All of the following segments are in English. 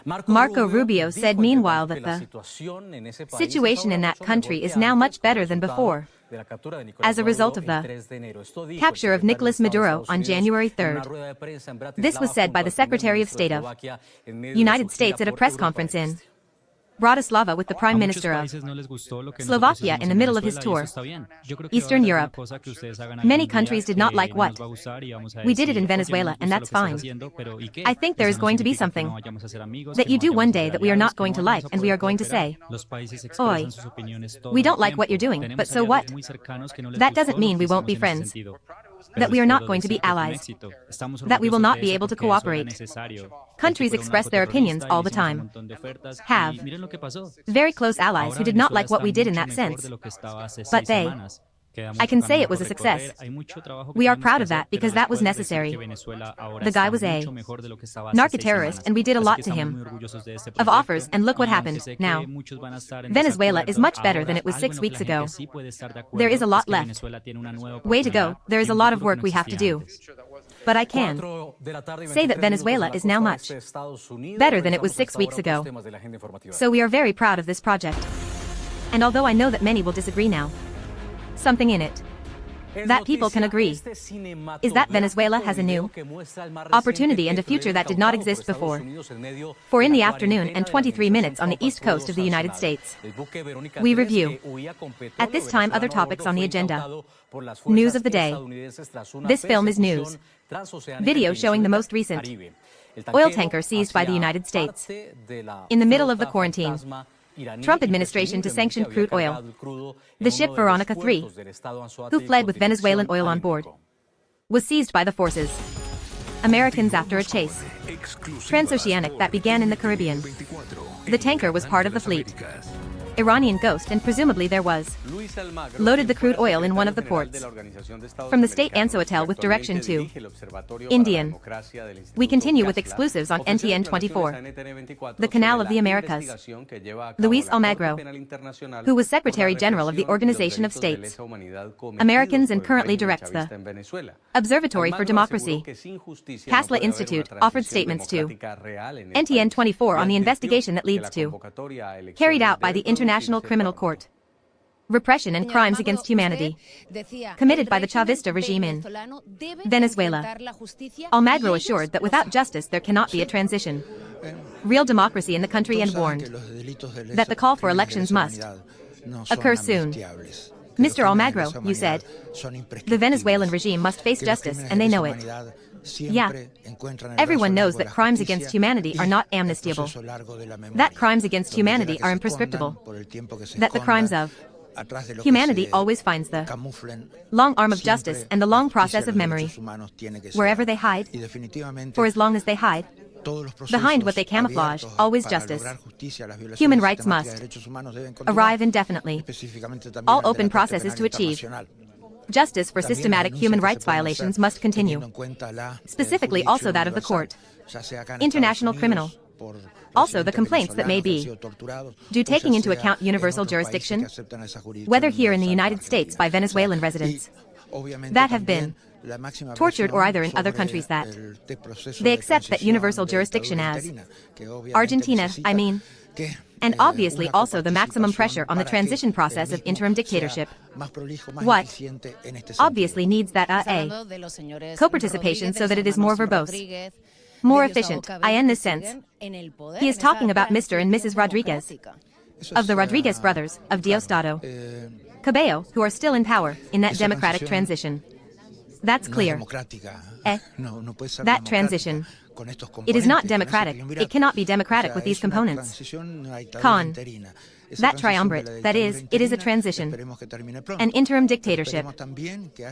Marco Rubio said meanwhile that the situation in that country is now much better than before, as a result of the capture of Nicolas Maduro on January 3rd. This was said by the Secretary of State of United States at a press conference in Bratislava with the Prime Minister of Slovakia in the middle of his tour, Eastern Europe. Many countries did not like what we did it in Venezuela, and that's fine. I think there is going to be something that you do one day that we are not going to like, and we are going to say, "Oi, we don't like what you're doing, but so what?" That doesn't mean we won't be friends, that we are not going to be allies, that we will not be able to cooperate. Countries express their opinions all the time. Have very close allies who did not like what we did in that sense. But I can say it was a success. We are proud of that because that was necessary. The guy was a narco-terrorist and we did a lot to him. Of offers, and look what happened now. Venezuela is much better than it was 6 weeks ago. There is a lot left. Way to go, there is a lot of work we have to do. But I can say that Venezuela is now much better than it was 6 weeks ago. So we are very proud of this project. And although I know that many will disagree now, something in it that people can agree is that Venezuela has a new opportunity and a future that did not exist before. For in the afternoon and 23 minutes on the east coast of the United States, we review at this time other topics on the agenda. News of the day. This film is news. Video showing the most recent oil tanker seized by the United States in the middle of the quarantine. Trump administration to sanction crude oil. The ship Veronica 3, who fled with Venezuelan oil on board, was seized by the forces. Americans after a chase transoceanic that began in the Caribbean. The tanker was part of the fleet. Iranian ghost, and presumably there was loaded the crude oil in one of the ports. From the state Anso Hotel with direction to Indian. We continue with exclusives on NTN 24, the Canal of the Americas. Luis Almagro, who was Secretary General of the Organization of States Americans and currently directs the Observatory for Democracy. Casla Institute offered statements to NTN 24 on the investigation that leads to carried out by the International Criminal Court. Repression and crimes against humanity committed by the Chavista regime in Venezuela. Almagro assured that without justice there cannot be a transition. Real democracy in the country, and warned that the call for elections must occur soon. Mr. Almagro, you said, the Venezuelan regime must face justice, and they know it. Yeah. Everyone knows that crimes against humanity are not amnestiable. That crimes against humanity are imprescriptible. That the crimes of humanity always finds the long arm of justice and the long process of memory wherever they hide. For as long as they hide behind what they camouflage, always justice. Human rights must arrive indefinitely. All open processes to achieve justice for systematic human rights violations must continue. Specifically also that of the court. International criminal. Also the complaints that may be due, taking into account universal jurisdiction, whether here in the United States by Venezuelan residents that have been tortured or either in other countries that they accept that universal jurisdiction as Argentina, I mean, and obviously also the maximum pressure on the transition process of interim dictatorship. What obviously needs that co-participation so that it is more verbose, more efficient. I in this sense, he is talking about Mr. and Mrs. Rodriguez, of the Rodriguez brothers, of Diosdado Cabello, who are still in power in that democratic transition. That's clear. That transition. It is not democratic. It cannot be democratic with these components. That triumvirate, that is, it is a transition. An interim dictatorship.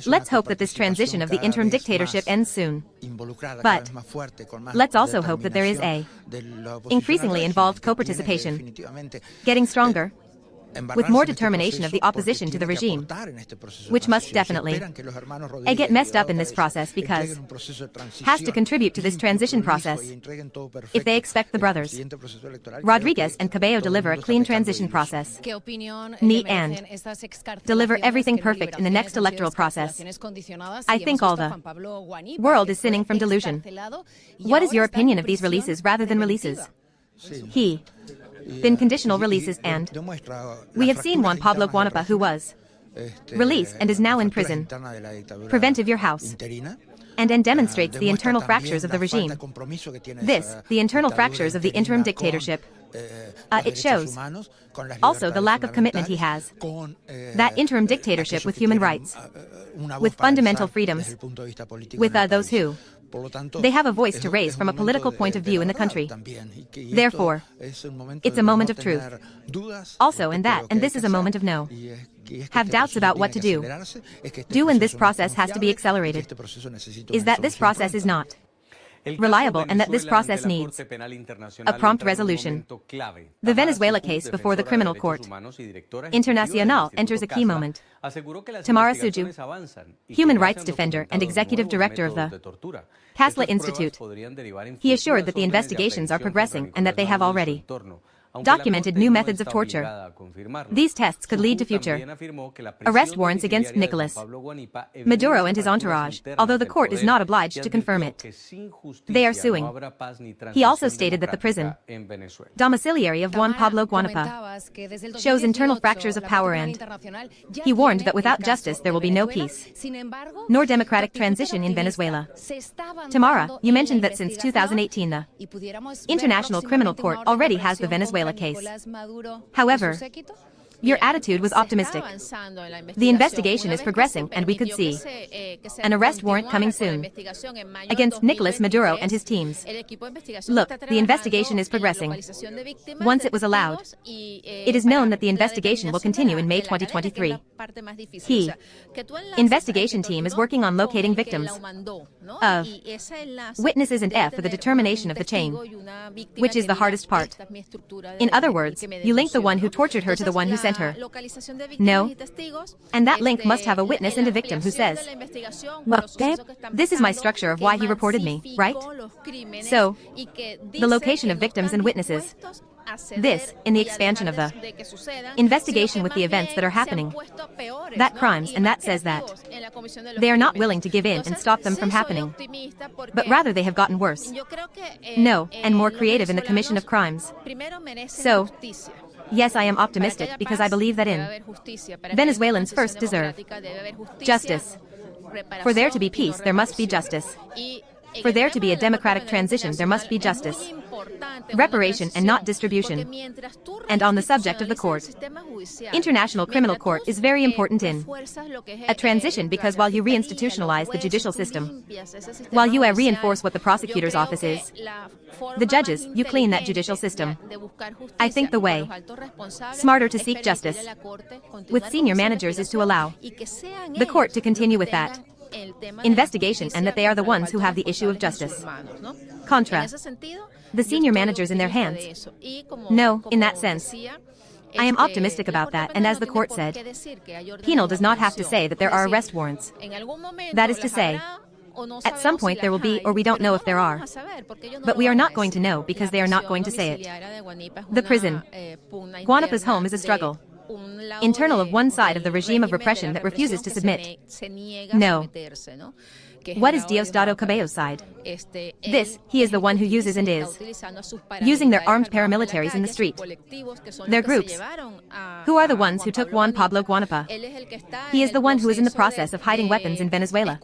Let's hope that this transition of the interim dictatorship ends soon. But let's also hope that there is a increasingly involved co-participation, getting stronger, with more determination of the opposition to the regime, which must definitely get messed up in this process because has to contribute to this transition process. If they expect the brothers Rodriguez and Cabello deliver a clean transition process, neat and deliver everything perfect in the next electoral process, I think all the world is sinning from delusion. What is your opinion of these releases rather than releases? He. Been conditional releases and we have seen Juan Pablo Guanapa who was released and is now in prison. Preventive your house. And demonstrates the internal fractures of the regime. This, the internal fractures of the interim dictatorship. It shows also the lack of commitment he has. That interim dictatorship with human rights, with fundamental freedoms, with those who they have a voice to raise from a political point of view in the country. Therefore, it's a moment of truth. Also in that, and this is a moment of no. Have doubts about what to do. Do and this process has to be accelerated. Is that this process is not reliable and that this process needs a prompt resolution. The Venezuela case before the criminal court Internacional enters a key moment. Tamara Suju, human rights defender and executive director of the Casla Institute, he assured that the investigations are progressing and that they have already documented new methods of torture. These tests could lead to future arrest warrants against Nicolas Maduro and his entourage, although the court is not obliged to confirm it. They are suing. He also stated that the prison domiciliary of Juan Pablo Guanapa shows internal fractures of power and he warned that without justice there will be no peace, nor democratic transition in Venezuela. Tamara, you mentioned that since 2018 the International Criminal Court already has the Venezuela case. However, your attitude was optimistic. The investigation is progressing and we could see an arrest warrant coming soon against Nicolas Maduro and his teams. Look, the investigation is progressing. Once it was allowed, it is known that the investigation will continue in May 2023. He, investigation team is working on locating victims of witnesses and F for the determination of the chain, which is the hardest part. In other words, you link the one who tortured her to the one who sent her. No. And that link must have a witness and a victim who says, okay, this is my structure of why he reported me, right? So, the location of victims and witnesses. This, in the expansion of the investigation with the events that are happening, that crimes, and that says that they are not willing to give in and stop them from happening, but rather they have gotten worse. No, and more creative in the commission of crimes. So, yes, I am optimistic because I believe that in Venezuelans first deserve justice. For there to be peace, there must be justice. For there to be a democratic transition, there must be justice. Reparation and not distribution. And on the subject of the court, International Criminal Court is very important in a transition because while you reinstitutionalize the judicial system, while you reinforce what the prosecutor's office is, the judges, you clean that judicial system. I think the way smarter to seek justice with senior managers is to allow the court to continue with that investigation and that they are the ones who have the issue of justice. Contra. The senior managers in their hands. No, in that sense. I am optimistic about that, and as the court said, penal does not have to say that there are arrest warrants. That is to say, at some point there will be, or we don't know if there are. But we are not going to know because they are not going to say it. The prison. Guanapa's home is a struggle. Internal of one side of the regime of repression that refuses to submit. No. What is Diosdado Cabello's side? This, he is the one who uses and is using their armed paramilitaries in the street. Their groups, who are the ones who took Juan Pablo Guanapa. He is the one who is in the process of hiding weapons in Venezuela.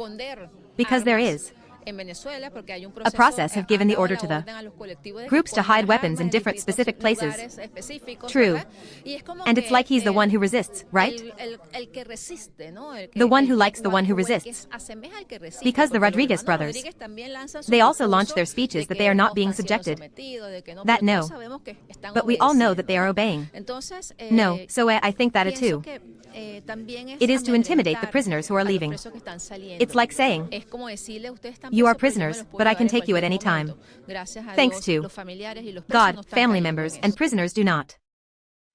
Because there is a process have given the order to the groups to hide weapons in different specific places. True. And it's like he's the one who resists, right? The one who likes the one who resists. Because the Rodriguez brothers, they also launched their speeches that they are not being subjected. That no. But we all know that they are obeying. No, so I think that too. It is to intimidate the prisoners who are leaving. It's like saying, you are prisoners, but I can take you at any time. Thanks to God, family members and prisoners do not.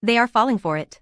They are falling for it.